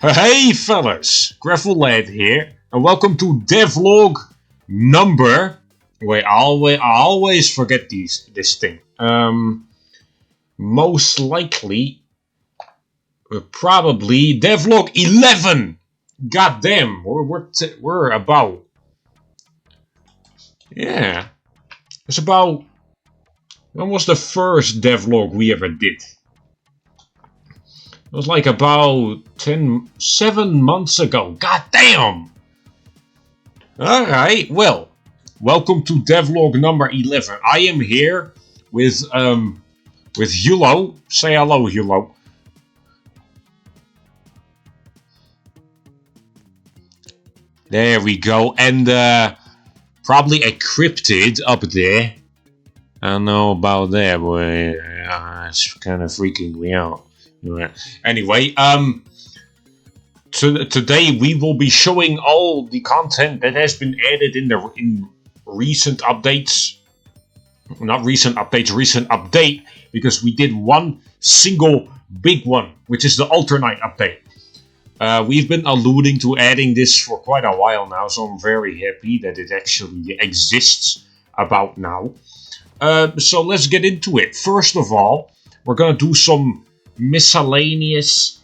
Hey fellas, Greffel here, and welcome to devlog number. Wait, I always forget this thing. Most likely, probably devlog 11. God damn, we're about. Yeah, it's about. When was the first devlog we ever did? It was like about 7 months ago. God damn! Alright, well, welcome to devlog number 11. I am here with Hulo. Say hello, Hulo. There we go. And probably a cryptid up there. I don't know about that, but it's kind of freaking me out. Anyway, today we will be showing all the content that has been added in recent updates. Not recent updates, recent update, because we did one single big one, which is the alternate update. We've been alluding to adding this for quite a while now, so I'm very happy that it actually exists about now. So let's get into it. First of all, we're gonna do some miscellaneous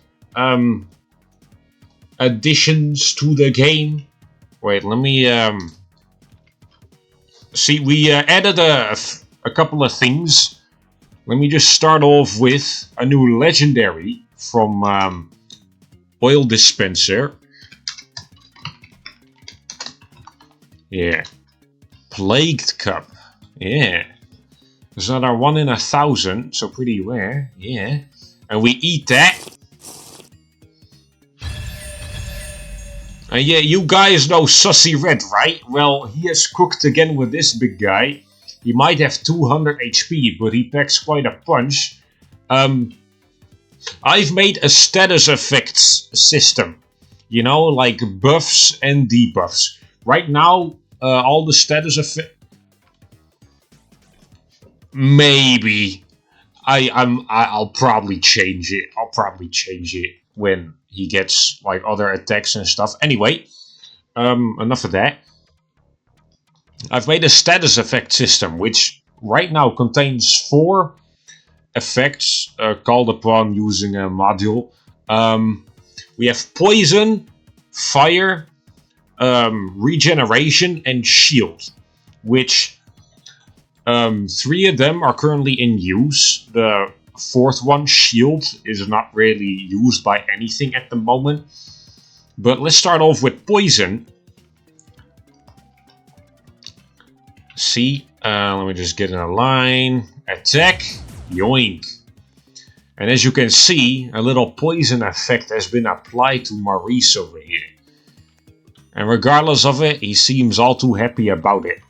additions to the game. Wait, let me see. We added a couple of things. Let me just start off with a new legendary from Oil Dispenser. Yeah, Plagued Cup. Yeah, there's another 1 in 1,000, so pretty rare. Yeah. And we eat that. And yeah, you guys know Sussy Red, right? Well, he has cooked again with this big guy. He might have 200 HP, but he packs quite a punch. I've made a status effects system. You know, like buffs and debuffs. Right now, all the status effects... Maybe. I'll probably change it. I'll probably change it when he gets like other attacks and stuff. Anyway, enough of that. I've made a status effect system, which right now contains 4 effects called upon using a module. We have poison, fire, regeneration, and shield, which 3 of them are currently in use. The 4th one, shield, is not really used by anything at the moment. But let's start off with poison. See, let me just get in a line. Attack, yoink. And as you can see, a little poison effect has been applied to Maurice over here. And regardless of it, he seems all too happy about it.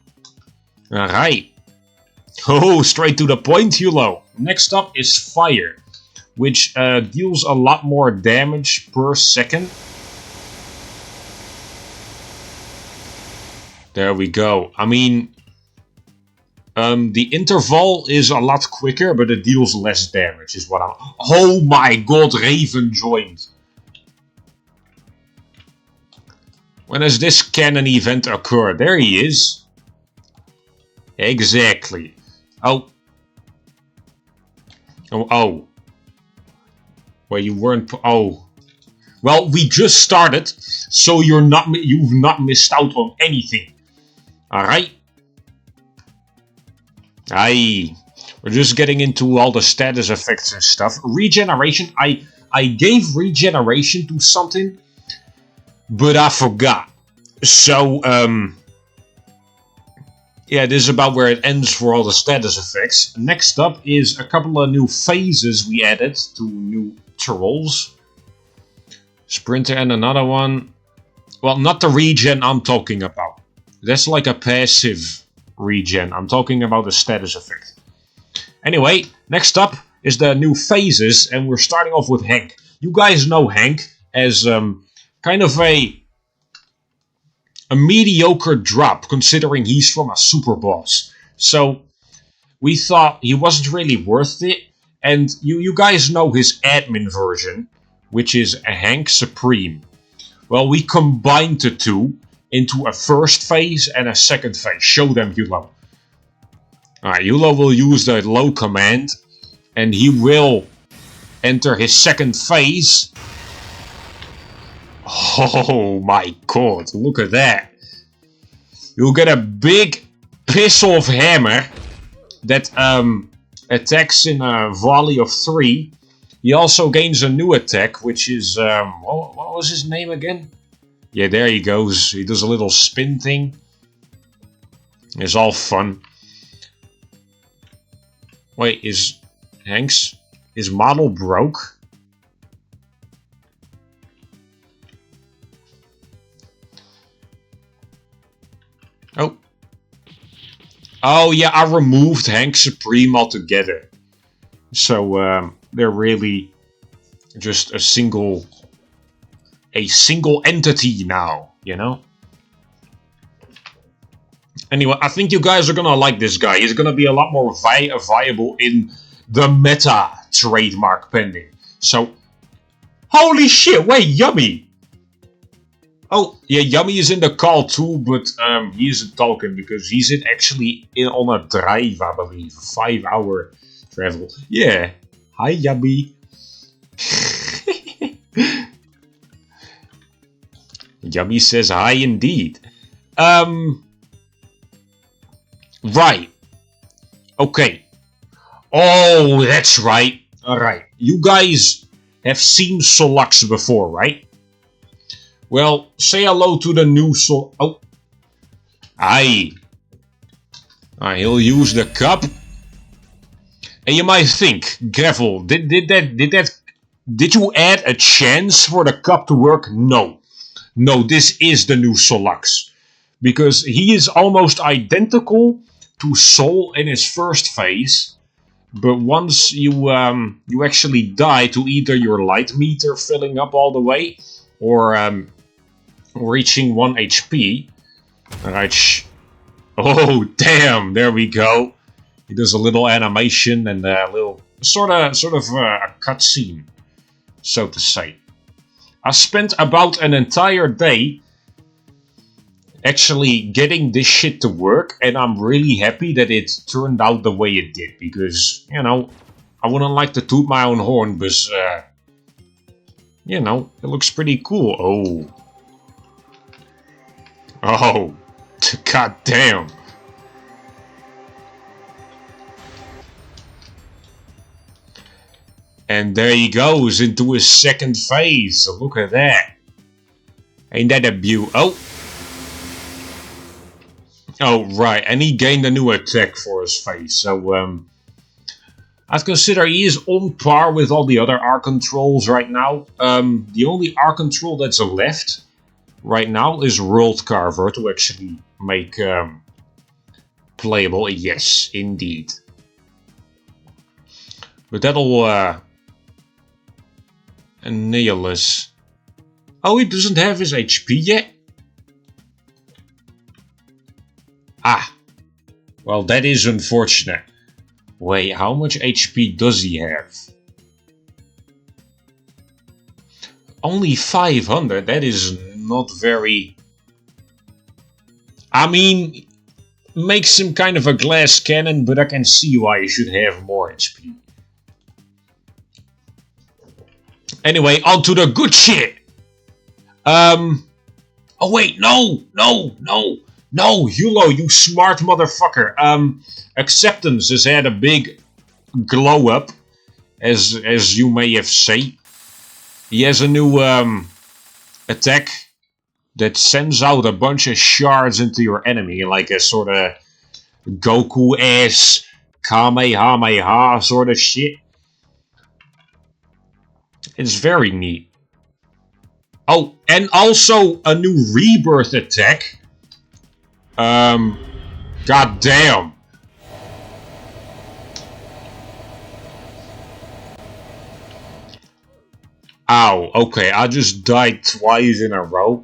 Alright. Oh, straight to the point, Hulo. Next up is fire, which deals a lot more damage per second. There we go. I mean, the interval is a lot quicker, but it deals less damage, is what I'm... Oh my god, Raven joined. When does this cannon event occur? There he is. Exactly. Oh. Oh. Well, you weren't... Oh. Well, we just started, so you've not missed out on anything. Alright? Aye. We're just getting into all the status effects and stuff. Regeneration. I gave regeneration to something, but I forgot. So, yeah, this is about where it ends for all the status effects. Next up is a couple of new phases we added to new trolls. Sprinter and another one. Well, not the regen I'm talking about. That's like a passive regen. I'm talking about the status effect. Anyway, next up is the new phases, and we're starting off with Hank. You guys know Hank as kind of a mediocre drop, considering he's from a super boss. So we thought he wasn't really worth it. And you guys know his admin version, which is a Hank Supreme. Well, we combined the two into a first phase and a second phase. Show them, Hulo. Alright, Hulo will use the low command, and he will enter his second phase. Oh my god, look at that. You'll get a big piss-off hammer that attacks in a volley of 3. He also gains a new attack, which is, what was his name again? Yeah, there he goes. He does a little spin thing. It's all fun. Wait, is Hank's, his model broke? Oh. Oh yeah, I removed Hank Supreme altogether. So they're really just a single entity now, you know? Anyway, I think you guys are gonna like this guy. He's gonna be a lot more viable in the meta trademark pending. So, holy shit, wait, Yummy! Oh, yeah, Yummy is in the call too, but he isn't talking because he's actually on a drive, I believe. 5-hour travel. Yeah. Hi, Yummy. Yummy says hi indeed. Right. Okay. Oh, that's right. Alright. You guys have seen Solux before, right? Well, say hello to the new Sol... Oh. Aye. He'll use the cup. And you might think, Gravel, did you add a chance for the cup to work? No. No, this is the new Solux. Because he is almost identical to Sol in his first phase. But once you actually die to either your light meter filling up all the way, or reaching 1 HP. Alright. Oh, damn, there we go. He does a little animation and a little sort of a cutscene, so to say. I spent about an entire day actually getting this shit to work, and I'm really happy that it turned out the way it did, because, you know, I wouldn't like to toot my own horn, but, you know, it looks pretty cool. Oh. Oh. God damn. And there he goes into his second phase. Look at that. Ain't that a beaut? Oh. Oh, right. And he gained a new attack for his phase. So, I'd consider he is on par with all the other R controls right now. The only R control that's left right now is World Carver to actually make playable. Yes, indeed. But that'll Annihilus. Oh, he doesn't have his HP yet? Ah. Well, that is unfortunate. Wait, how much HP does he have? Only 500, that is not very... I mean, makes him kind of a glass cannon, but I can see why he should have more HP. Anyway, on to the good shit! Oh wait, no, Hulo, you smart motherfucker. Acceptance has had a big glow up, as you may have seen. He has a new attack that sends out a bunch of shards into your enemy, like a sort of Goku-ass Kamehameha sort of shit. It's very neat. Oh, and also a new rebirth attack. God damn. Ow, okay, I just died twice in a row.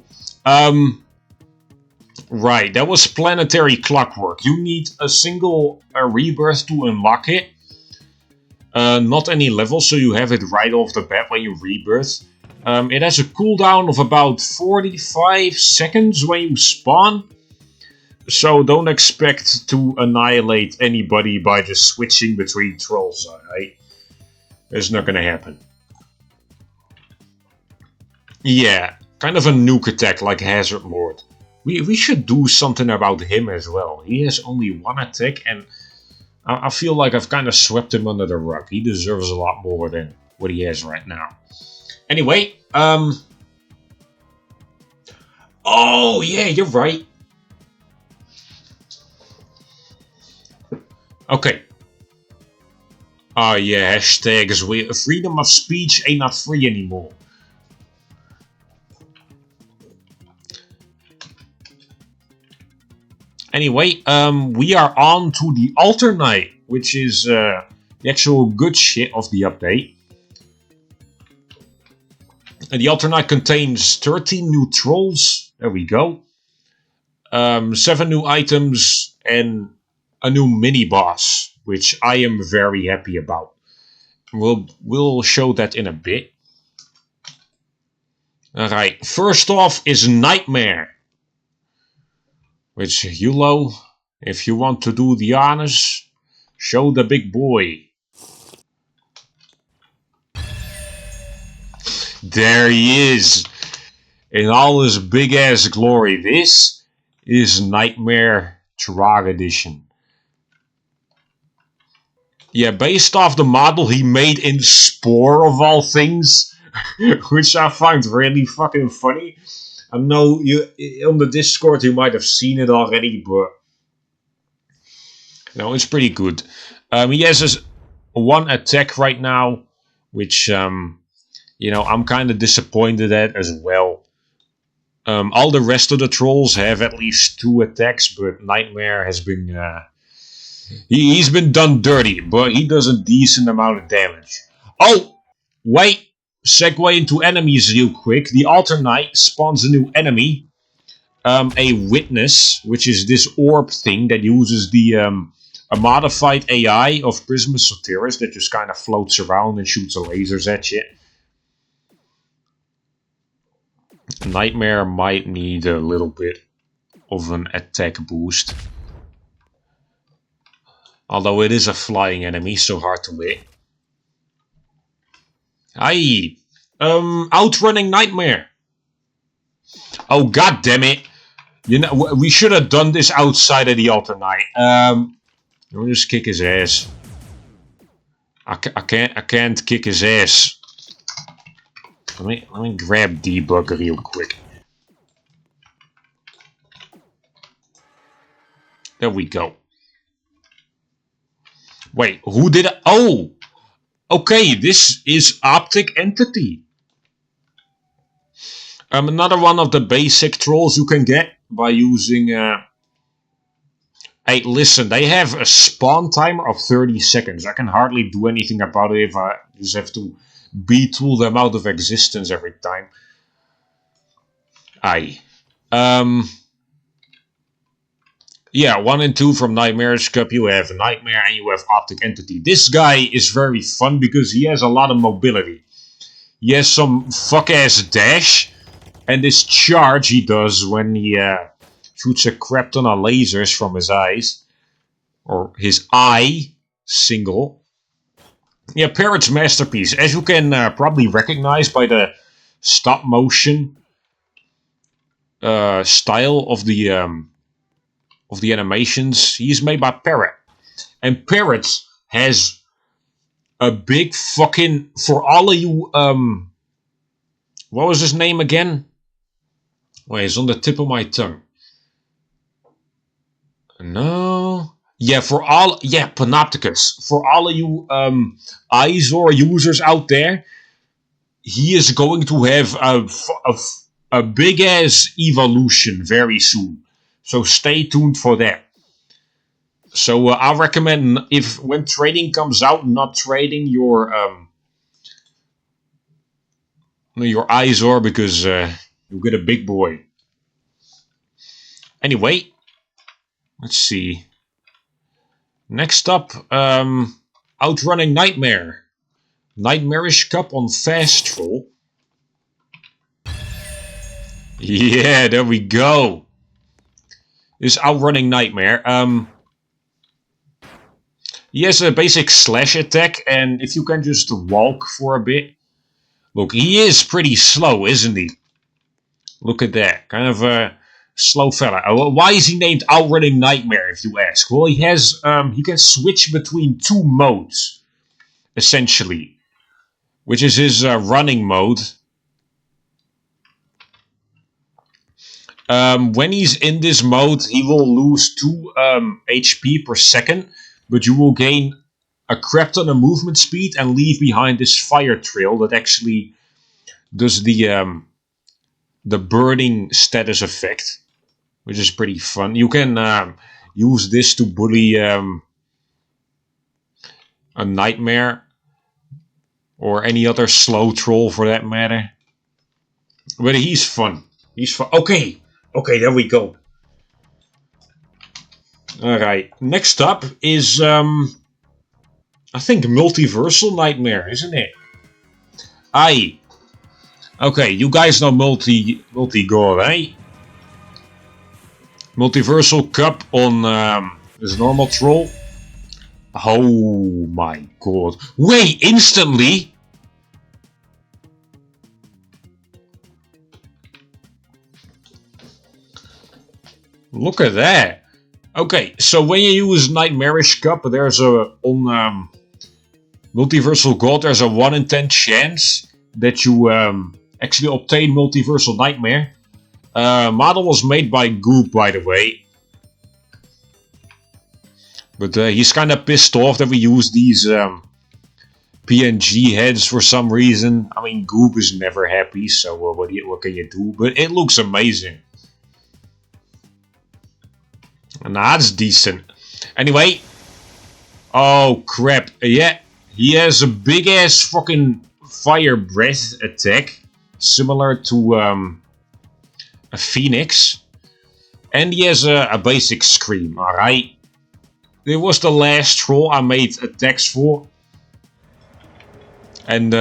Right, that was planetary clockwork. You need a single rebirth to unlock it. Not any level, so you have it right off the bat when you rebirth. It has a cooldown of about 45 seconds when you spawn. So don't expect to annihilate anybody by just switching between trolls, alright? It's not gonna happen. Yeah, kind of a nuke attack like Hazard Lord. We should do something about him as well. He has only one attack and I feel like I've kind of swept him under the rug. He deserves a lot more than what he has right now. Anyway, oh yeah, you're right. Okay. Oh yeah, hashtags. Freedom of speech ain't not free anymore. Anyway, we are on to the alternate, which is the actual good shit of the update. And the alternate contains 13 new trolls. There we go. 7 new items and a new mini boss, which I am very happy about. We'll show that in a bit. Alright, first off is Nightmare. Which, Hulo, if you want to do the honors, show the big boy. There he is. In all his big ass glory. This is Nightmare TROG edition. Yeah, based off the model he made in Spore of all things, which I find really fucking funny. I know you on the Discord you might have seen it already, but it's pretty good. He has his one attack right now, which I'm kind of disappointed at as well. All the rest of the trolls have at least 2 attacks, but Nightmare has been he's been done dirty, but he does a decent amount of damage. Oh, wait. Segue into enemies real quick. The alternate spawns a new enemy. A witness, which is this orb thing that uses the a modified AI of Prismus Sotiris that just kind of floats around and shoots lasers at you. Nightmare might need a little bit of an attack boost. Although it is a flying enemy, so hard to hit. Aye. Outrunning Nightmare. Oh, god damn it. We should have done this outside of the alternate. We'll just kick his ass. I can't kick his ass. Let me grab debug real quick. There we go. Wait, who did it? Oh! Okay, this is Optic Entity. Another one of the basic trolls you can get by using... Hey, listen, they have a spawn timer of 30 seconds. I can hardly do anything about it if I just have to B-tool them out of existence every time. Aye. Yeah, 1 and 2 from Nightmare's Cup. You have Nightmare and you have Optic Entity. This guy is very fun because he has a lot of mobility. He has some fuck-ass dash. And this charge he does when he shoots a crap ton of lasers from his eyes. Or his eye. Single. Yeah, Parrot's masterpiece. As you can probably recognize by the stop motion style of the animations, he's made by Parrot. And Parrot has a big fucking... For all of you... what was his name again? Wait, it's on the tip of my tongue. No... Yeah, for all... Yeah, Panopticus. For all of you Izor users out there, he is going to have a big-ass evolution very soon. So stay tuned for that. So I recommend when trading comes out, not trading your Izor because you get a big boy. Anyway, let's see. Next up, outrunning Nightmare. Nightmarish Cup on Fast Troll. Yeah, there we go. This outrunning nightmare. He has a basic slash attack, and if you can just walk for a bit. Look, he is pretty slow, isn't he? Look at that. Kind of a slow fella. Why is he named Outrunning Nightmare, if you ask? Well, he has he can switch between two modes, essentially. Which is his running mode. When he's in this mode, he will lose 2 HP per second, but you will gain a crap ton of movement speed and leave behind this fire trail that actually does the burning status effect, which is pretty fun. You can use this to bully a nightmare or any other slow troll for that matter. But he's fun. He's fun. Okay, there we go. Alright, next up is I think Multiversal Nightmare, isn't it? Aye. Okay, you guys know Multigore, eh? Multiversal Cup on this normal troll. Oh my god. Wait, instantly? Look at that. Okay, so when you use Nightmarish Cup, there's a on Multiversal God, there's a 1 in 10 chance that you actually obtain Multiversal Nightmare. Model was made by Goop, by the way. But he's kind of pissed off that we use these PNG heads for some reason. I mean, Goop is never happy, so what can you do? But it looks amazing. Nah, that's decent. Anyway. Oh, crap. Yeah, he has a big-ass fucking fire breath attack. Similar to a phoenix. And he has a basic scream, alright? It was the last troll I made attacks for. And,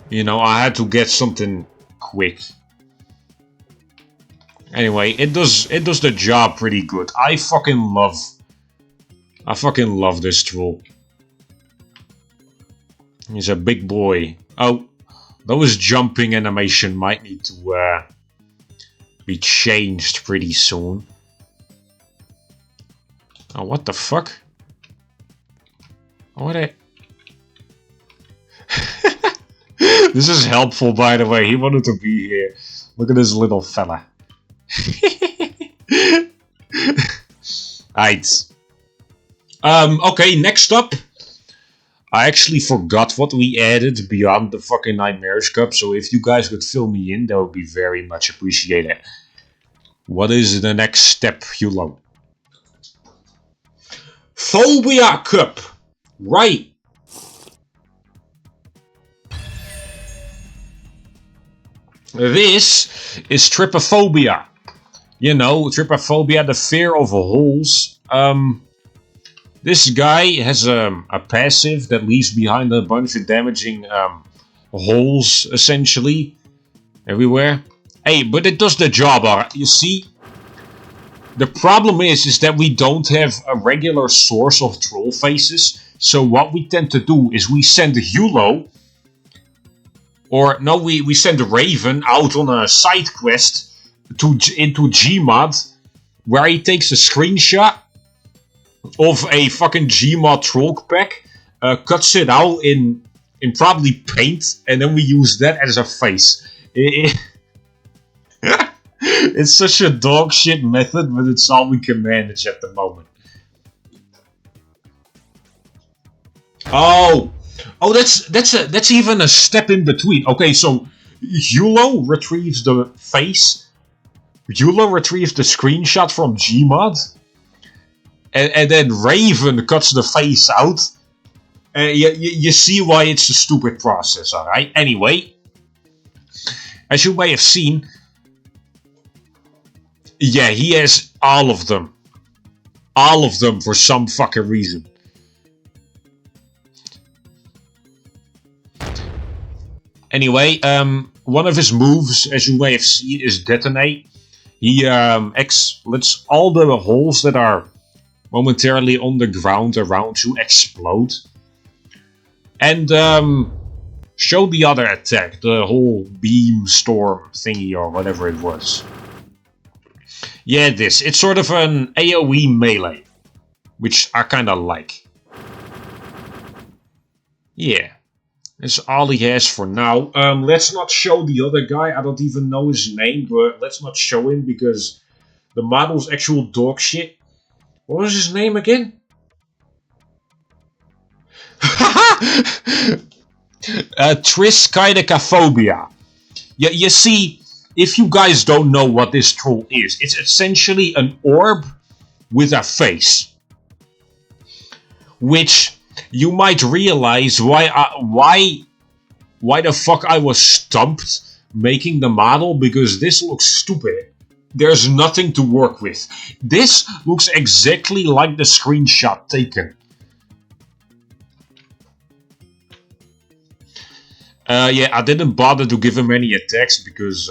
you know, I had to get something quick. Anyway, it does the job pretty good. I fucking love this troll. He's a big boy. Oh, those jumping animation might need to be changed pretty soon. Oh, what the fuck? What a... This is helpful, by the way. He wanted to be here. Look at this little fella. Right. Okay, next up. I actually forgot what we added beyond the fucking Nightmarish Cup, so if you guys could fill me in, that would be very much appreciated. What is the next step, Hulo? Phobia Cup! Right! This is trypophobia. You know, trypophobia, the fear of holes. This guy has a passive that leaves behind a bunch of damaging holes, essentially, everywhere. Hey, but it does the job, alright? You see, the problem is that we don't have a regular source of troll faces. So what we tend to do is we send Hulo, or no, we send Raven out on a side quest into Gmod, where he takes a screenshot of a fucking Gmod troll pack, cuts it out in probably paint, and then we use that as a face. It's such a dog shit method, but it's all we can manage at the moment. Oh, that's even a step in between. Okay, so Hulo retrieves the face. Hulo retrieves the screenshot from Gmod. And then Raven cuts the face out. You see why it's a stupid process, alright? Anyway, as you may have seen, yeah, he has all of them. All of them for some fucking reason. Anyway, one of his moves, as you may have seen, is detonate. He lets all the holes that are momentarily on the ground around you explode. And show the other attack, the whole beam storm thingy or whatever it was. Yeah, this. It's sort of an AoE melee, which I kinda like. Yeah. That's all he has for now. Let's not show the other guy. I don't even know his name, but let's not show him because the model's actual dog shit. What was his name again? Triskaidekaphobia. You see, if you guys don't know what this troll is, it's essentially an orb with a face. Which you might realize why the fuck I was stumped making the model, because this looks stupid. There's nothing to work with. This looks exactly like the screenshot taken. Yeah, I didn't bother to give him any attacks because,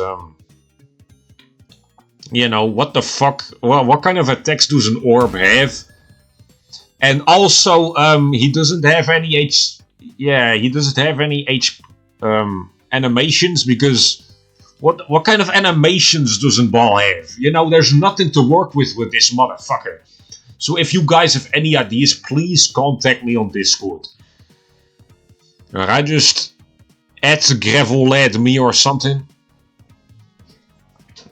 you know, what the fuck? Well, what kind of attacks does an orb have? And also, he doesn't have any animations, because what kind of animations doesn't Ball have? You know, there's nothing to work with this motherfucker. So if you guys have any ideas, please contact me on Discord. Alright, just @gravel me or something.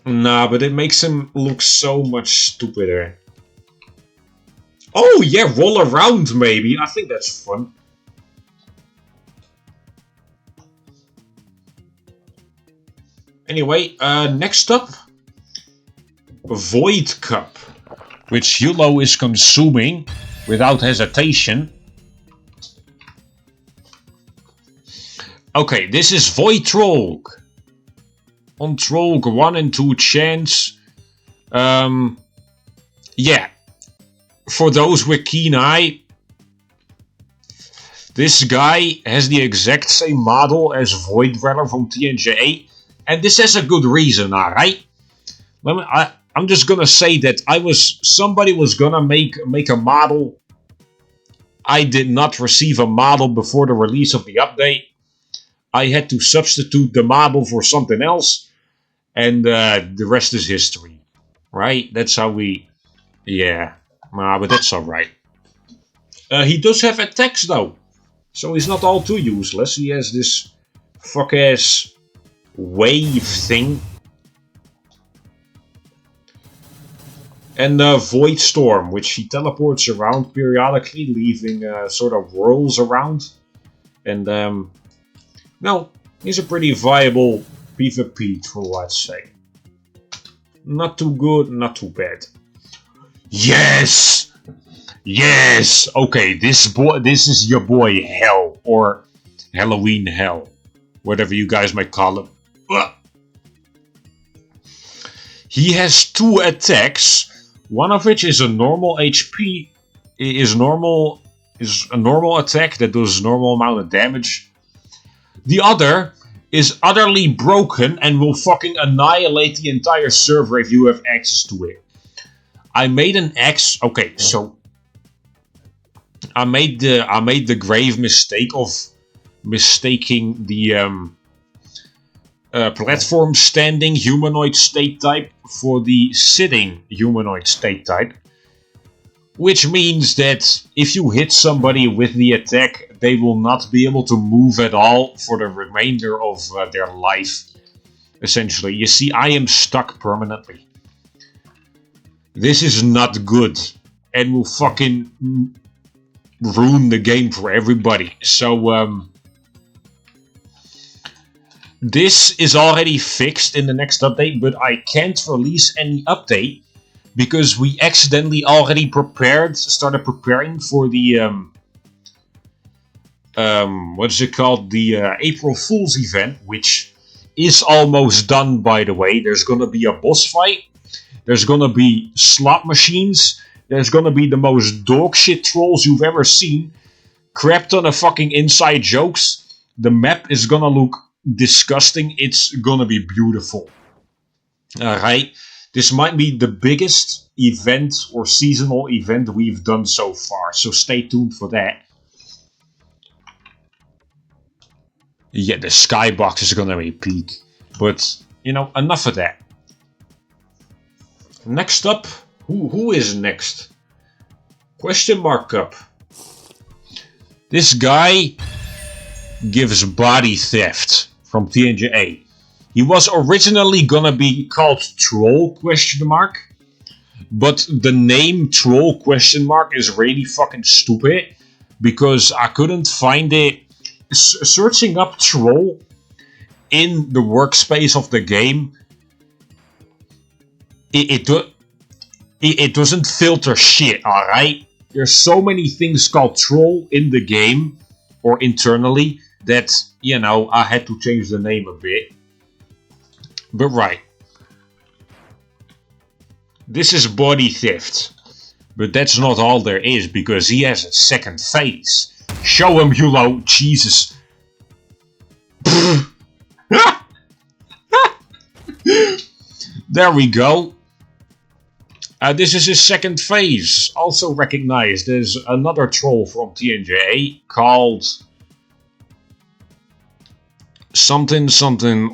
Nah, but it makes him look so much stupider. Oh yeah, roll around maybe. I think that's fun. Anyway, next up, Void Cup, which Hulo is consuming without hesitation. Okay, this is Void TROG. On TROG 1 and 2 chance. Yeah. For those with keen eye, this guy has the exact same model as Void Dweller from TNJ, and this has a good reason, alright? I'm just gonna say that somebody was gonna make a model. I did not receive a model before the release of the update. I had to substitute the model for something else, and the rest is history, right? That's how we, yeah. Nah, but that's alright. He does have attacks though, so he's not all too useless. He has this fuck-ass wave thing. And Void Storm, which he teleports around periodically, leaving sort of whirls around. And no, he's a pretty viable PvP troll, I'd say. Not too good, not too bad. Yes! Yes! Okay, this is your boy Hell, or Halloween Hell, whatever you guys might call him. He has 2 attacks, one of which is a normal HP, is a normal attack that does normal amount of damage. The other is utterly broken and will fucking annihilate the entire server if you have access to it. I made an X. Okay, so I made the grave mistake of mistaking the platform standing humanoid state type for the sitting humanoid state type, which means that if you hit somebody with the attack, they will not be able to move at all for the remainder of their life. Essentially, you see, I am stuck permanently. This is not good, and will fucking ruin the game for everybody. So, this is already fixed in the next update, but I can't release any update because we accidentally already started preparing for the, what is it called? The April Fool's event, which is almost done, by the way. There's gonna be a boss fight. There's gonna be slot machines. There's gonna be the most dog shit trolls you've ever seen. Crap ton of fucking inside jokes. The map is gonna look disgusting, it's gonna be beautiful. Alright, this might be the biggest event or seasonal event we've done so far, so stay tuned for that. Yeah, the skybox is gonna be peak, but you know, enough of that. Next up, who is next? Question mark up. This guy gives body theft from TNJA. He was originally gonna be called Troll question mark, but the name Troll question mark is really fucking stupid because I couldn't find it. Searching up Troll in the workspace of the game, it doesn't filter shit, alright? There's so many things called Troll in the game, or internally, that, you know, I had to change the name a bit. But right. This is body theft. But that's not all there is, because he has a second phase. Show him, Hulo. Jesus. There we go. This is his second phase. Also recognized as another troll from TNJ called something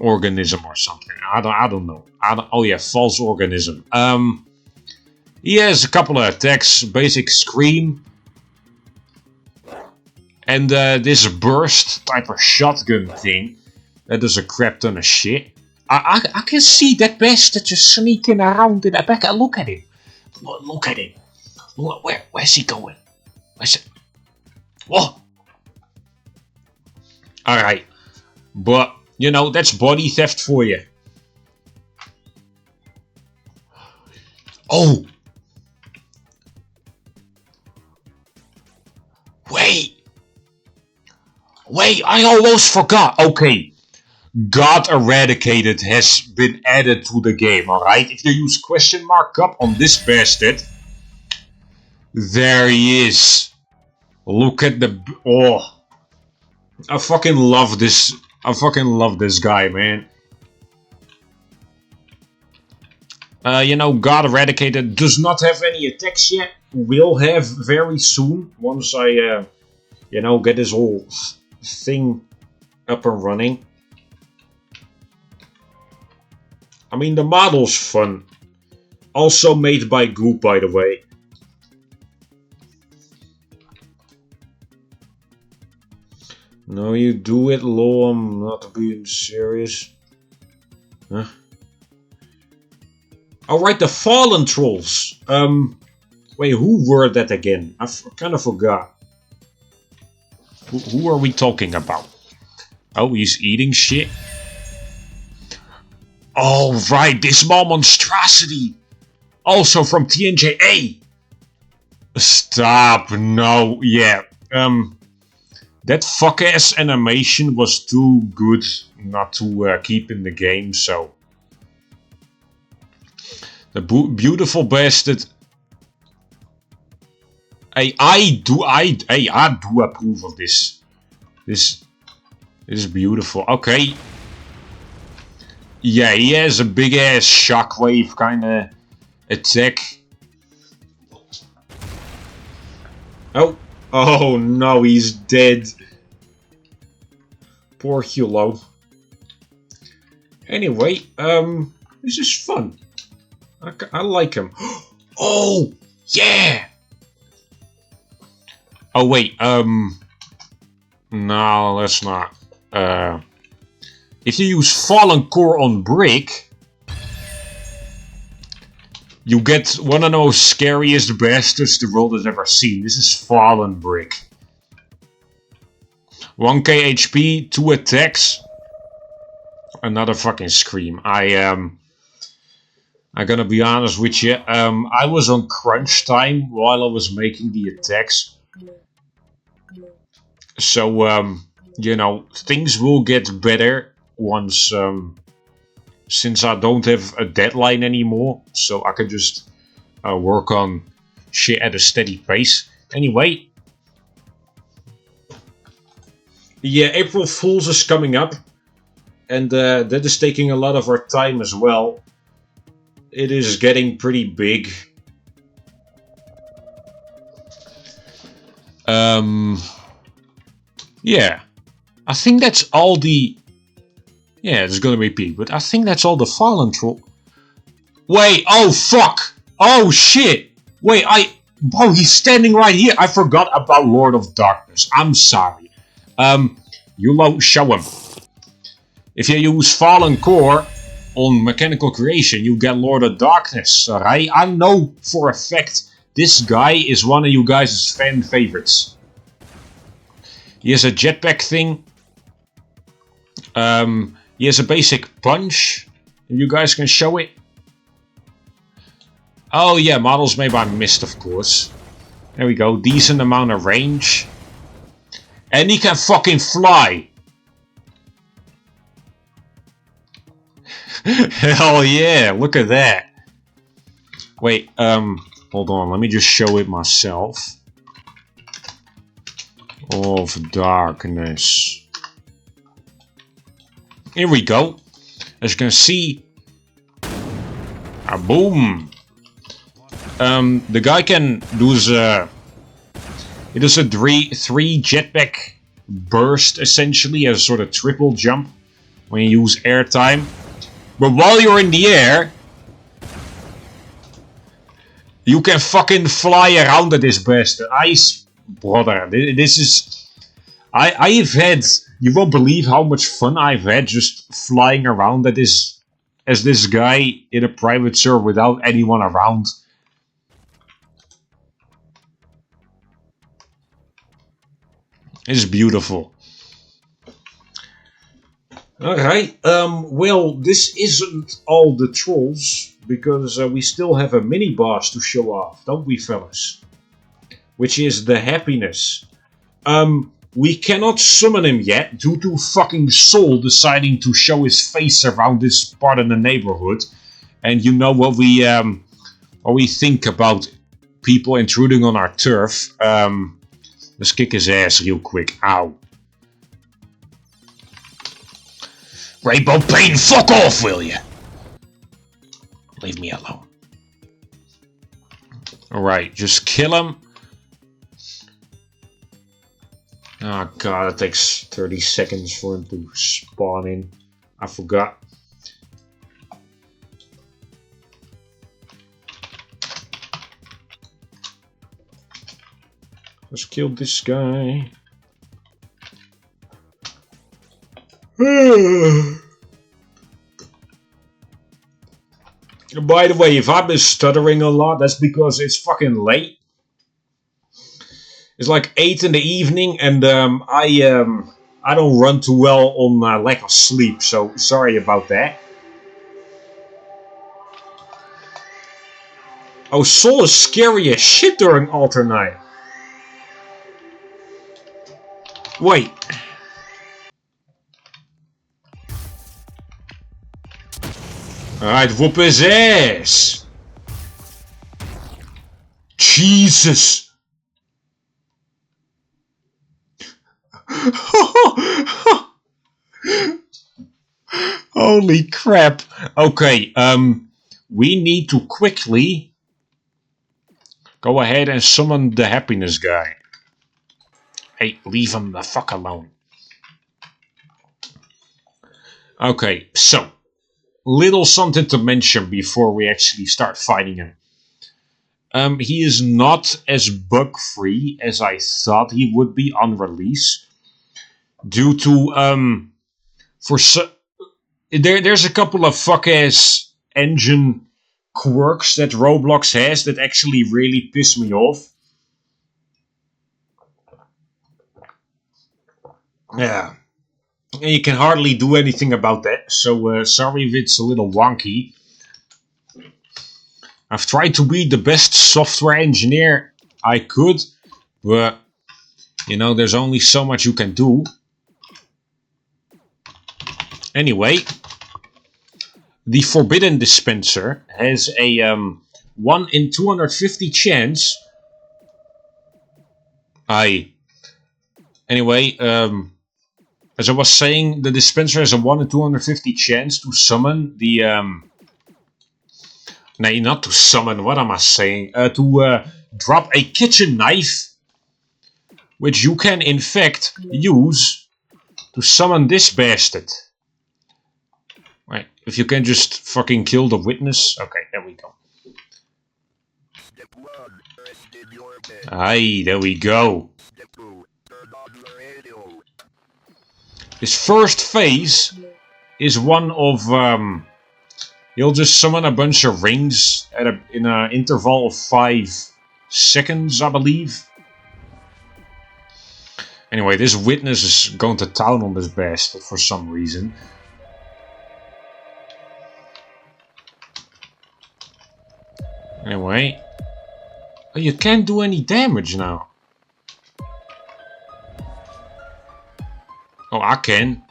organism or something. I don't know. Oh yeah, false organism. He has a couple of attacks. Basic scream. And this burst type of shotgun thing. That does a crap ton of shit. I can see that bastard just sneaking around in the back. Look at him. Look at him. Look, where's he going? Where's it? Whoa. Alright. But, you know, that's body theft for you. Oh. Wait, I almost forgot. Okay. God Eradicated has been added to the game, alright? If you use question mark up on this bastard, there he is. Look at the... Oh. I fucking love this. I fucking love this guy, man. You know, God Eradicated does not have any attacks yet. Will have very soon, once I, you know, get this whole thing up and running. I mean, the model's fun. Also made by Goop, by the way. No, you do it, lol. I'm not being serious. Huh? Alright, the Fallen Trolls. Wait, who were that again? I kind of forgot. Who are we talking about? Oh, he's eating shit. Oh, right, this small monstrosity. Also from TNJA. Stop, no, yeah. That fuck-ass animation was too good not to keep in the game, so... The beautiful bastard... Hey, I do approve of this. This is beautiful. Okay. Yeah, he has a big ass shockwave kind of attack. Oh no, he's dead. Poor Hulo. Anyway, this is fun. I like him. Oh yeah. Oh wait, no, let's not. If you use Fallen Core on Brick, you get one of those scariest bastards the world has ever seen. This is Fallen Brick. 1k HP, 2 attacks. Another fucking scream. I gotta be honest with you. I was on crunch time while I was making the attacks. So, you know, things will get better once, since I don't have a deadline anymore, so I can just work on shit at a steady pace. Anyway, yeah, April Fool's is coming up. and that is taking a lot of our time as well. It is getting pretty big. Yeah. I think that's all the... Yeah, it's gonna be big, but I think that's all the fallen troll... Wait, oh fuck! Oh shit! Wait, Bro, he's standing right here! I forgot about Lord of Darkness. I'm sorry. Yulo, show him. If you use Fallen Core on Mechanical Creation, you get Lord of Darkness, alright? I know for a fact this guy is one of you guys' fan favorites. He has a jetpack thing. He has a basic punch. You guys can show it. Oh yeah, models made by Mist, of course. There we go, decent amount of range. And he can fucking fly. Hell yeah, look at that. Wait, hold on, let me just show it myself. Of Darkness. Here we go. As you can see. Boom. The guy can do he does a three jetpack burst essentially as a sort of triple jump when you use airtime. But while you're in the air, you can fucking fly around at this bastard. Brother, this is... I've had... You won't believe how much fun I've had just flying around at this... As this guy in a private server without anyone around. It's beautiful. Alright, well, this isn't all the trolls, because we still have a mini-boss to show off, don't we, fellas? Which is the Happiness. We cannot summon him yet, due to fucking Sol deciding to show his face around this part of the neighborhood. And you know what we think about people intruding on our turf. Let's kick his ass real quick. Ow. Rainbow Pain, fuck off, will ya? Leave me alone. Alright, just kill him. Oh god, it takes 30 seconds for him to spawn in. I forgot. Let's kill this guy. By the way, if I've been stuttering a lot, that's because it's fucking late. It's like 8 in the evening, and I don't run too well on lack of sleep, so sorry about that. Oh, Sol is scary as shit during Alternate. Wait. Alright, whoop his ass! Jesus! Holy crap! Okay, we need to quickly go ahead and summon the Happiness guy. Hey, leave him the fuck alone. Okay, so little something to mention before we actually start fighting him. He is not as bug-free as I thought he would be on release. Due to, there's a couple of fuck-ass engine quirks that Roblox has that actually really piss me off. Yeah. And you can hardly do anything about that, so sorry if it's a little wonky. I've tried to be the best software engineer I could, but, you know, there's only so much you can do. Anyway, the Forbidden Dispenser has a 1 in 250 chance. Anyway, as I was saying, the dispenser has a 1 in 250 chance to summon the nee, not to summon, what am I saying? To drop a kitchen knife, which you can in fact use to summon this bastard. Right, if you can just fucking kill the witness. Okay, there we go. Aye, there we go. This first phase is one of you'll just summon a bunch of rings at in an interval of 5 seconds, I believe. Anyway, this witness is going to town on this bastard for some reason. Anyway. Oh, you can't do any damage now. Oh, I can.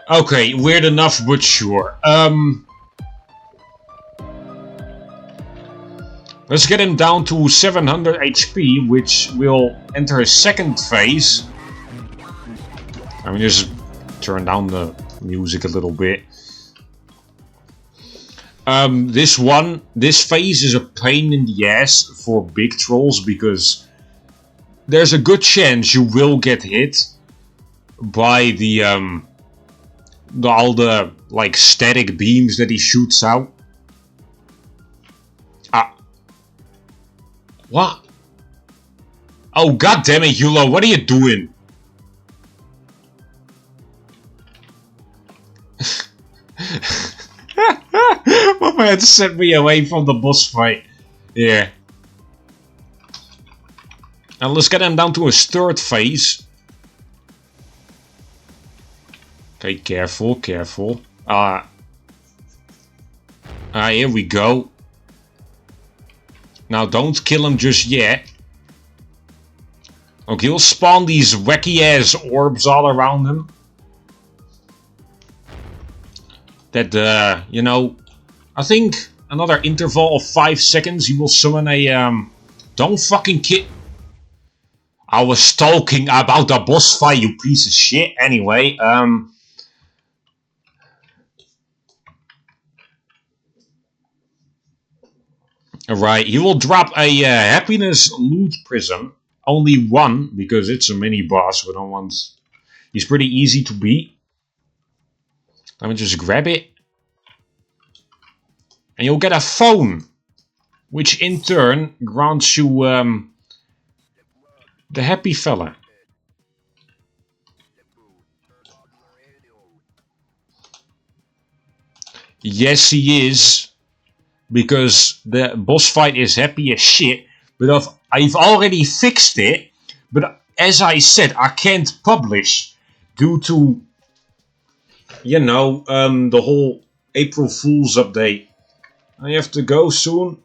Okay, weird enough, but sure. Let's get him down to 700 HP, which will enter his second phase. I mean, just turn down the music a little bit. This phase is a pain in the ass for big trolls because there's a good chance you will get hit by the all the like static beams that he shoots out. What? Oh, god damn it, Hulo, what are you doing? My man sent me away from the boss fight. Yeah. Now let's get him down to his third phase. Okay, careful, careful. Here we go. Now don't kill him just yet. Okay, he'll spawn these wacky ass orbs all around him. That, you know, I think another interval of 5 seconds he will summon a, don't fucking kid. I was talking about the boss fight, you piece of shit. Anyway, Alright, he will drop a happiness loot prism. Only one, because it's a mini boss. We don't want... He's pretty easy to beat. Let me just grab it. And you'll get a phone. Which in turn grants you the happy fella. Yes, he is. Because the boss fight is happy as shit. But I've already fixed it. But as I said, I can't publish. Due to, you know, the whole April Fool's update. I have to go soon.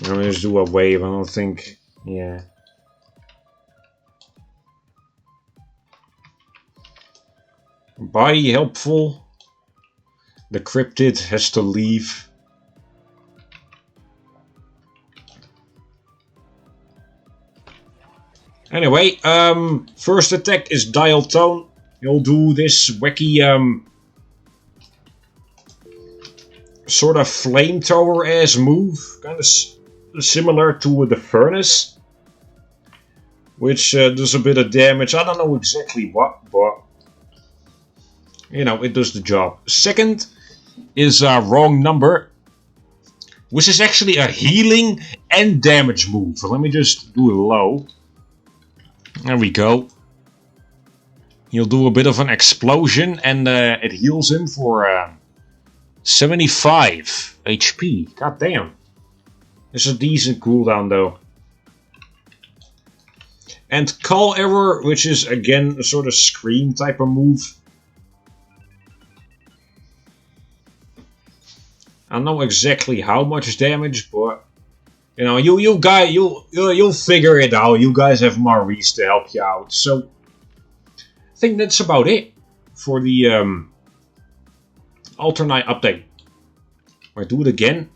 Let me just do a wave. I don't think... Yeah. Bye, helpful. The cryptid has to leave. Anyway, first attack is dial tone. You'll do this wacky sort of flamethrower ass move, kind of similar to the furnace, which does a bit of damage. I don't know exactly what, but you know, it does the job. Second is wrong number, which is actually a healing and damage move. So let me just do it low. There we go. He'll do a bit of an explosion and it heals him for 75 HP. God damn. It's a decent cooldown though. And call error, which is again a sort of scream type of move. I don't know exactly how much damage, but you know, you'll figure it out. You guys have Maurice to help you out. So I think that's about it for the alternate update. I do it again.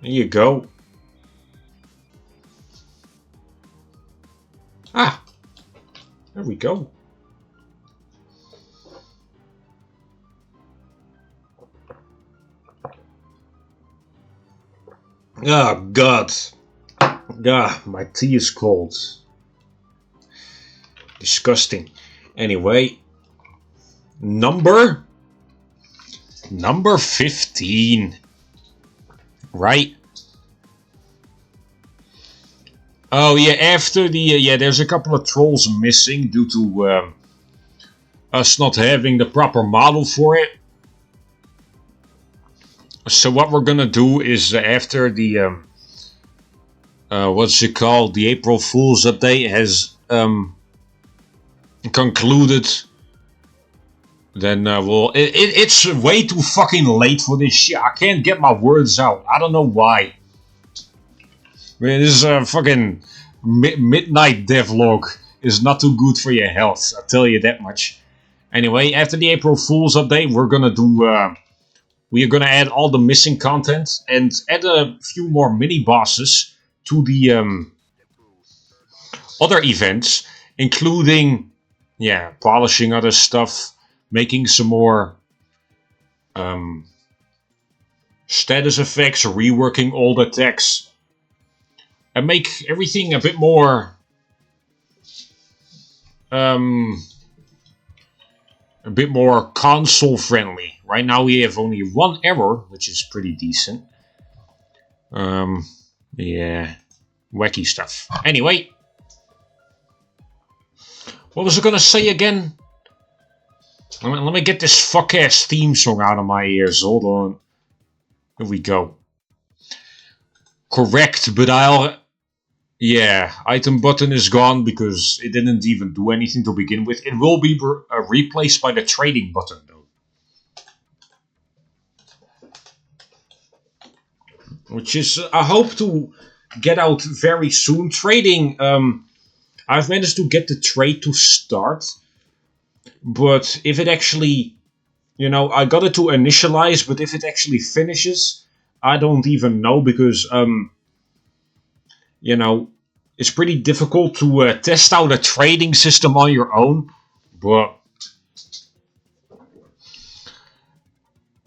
There you go. Ah, there we go. Oh, God. Ah, my tea is cold. Disgusting. Anyway, number 15. Right? Oh, yeah, after the... yeah, there's a couple of trolls missing due to us not having the proper model for it. So what we're gonna do is after the... what's it called? The April Fool's update has concluded. Then we'll... it's way too fucking late for this shit. I can't get my words out. I don't know why. Man, this fucking midnight devlog is not too good for your health. I'll tell you that much. Anyway, after the April Fool's update, we're gonna do... we are gonna add all the missing content and add a few more mini bosses to the other events, including, yeah, polishing other stuff, making some more status effects, reworking old attacks, and make everything a bit more console friendly. Right now we have only one error, which is pretty decent. Yeah, wacky stuff. Anyway, what was I gonna say again? Let me get this fuck ass theme song out of my ears. Hold on. Here we go. Correct, but yeah, item button is gone because it didn't even do anything to begin with. It will be replaced by the trading button though. Which is, I hope to get out very soon. Trading, I've managed to get the trade to start. But if it actually, I got it to initialize, but if it actually finishes, I don't even know because, it's pretty difficult to test out a trading system on your own. But,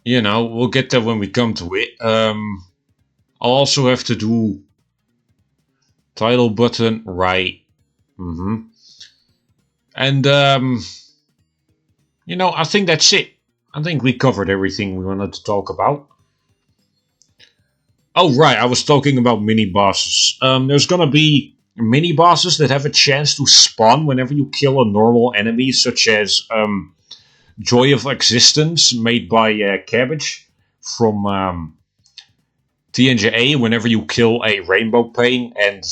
we'll get there when we come to it. I'll also have to do title button, right. And, I think that's it. I think we covered everything we wanted to talk about. Oh, right, I was talking about mini bosses. There's gonna be mini bosses that have a chance to spawn whenever you kill a normal enemy, such as Joy of Existence, made by Cabbage from TNJA, whenever you kill a Rainbow Pain, and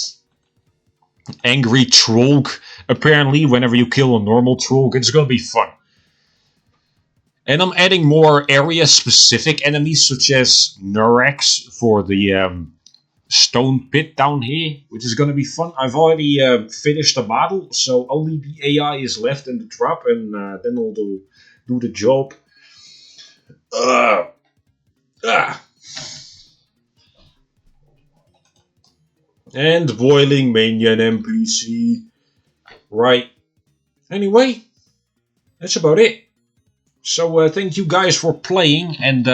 Angry Trog, apparently, whenever you kill a normal Trog. It's gonna be fun. And I'm adding more area-specific enemies, such as Nurex for the stone pit down here, which is going to be fun. I've already finished the model, so only the AI is left in the drop, and then I'll do the job. And boiling minion NPC. Right. Anyway, that's about it. So thank you guys for playing, and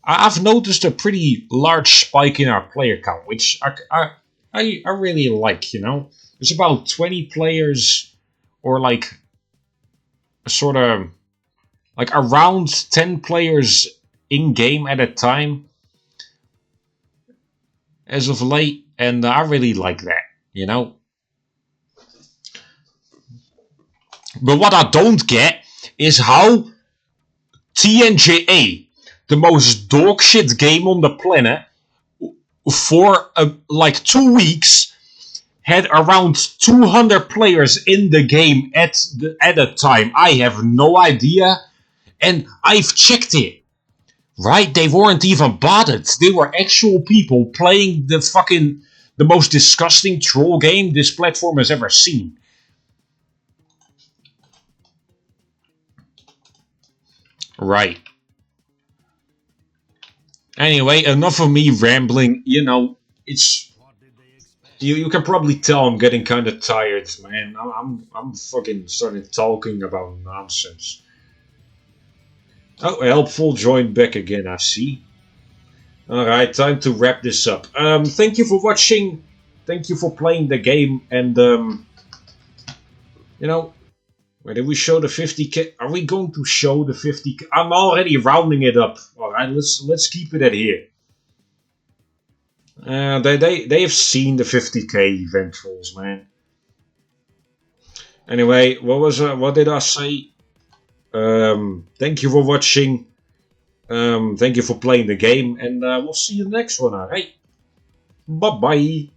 I've noticed a pretty large spike in our player count, which I really like. There's about 20 players, or like sort of like around 10 players in game at a time as of late, and I really like that. But what I don't get is how TNJA, the most dogshit game on the planet, for like 2 weeks, had around 200 players in the game at a time. I have no idea, and I've checked it. Right? They weren't even bothered. They were actual people playing the most disgusting troll game this platform has ever seen. Right. Anyway, enough of me rambling. You know, it's you can probably tell I'm getting kind of tired, man. I'm fucking starting talking about nonsense. Oh, helpful joined back again. I see. All right, time to wrap this up. Thank you for watching. Thank you for playing the game, and you know, where did we show the 50k? Are we going to show the 50k? I'm already rounding it up. All right, let's keep it at here. They've seen the 50k event rules, man. Anyway, what did I say? Thank you for watching. Thank you for playing the game, and we'll see you next one. Alright, bye bye.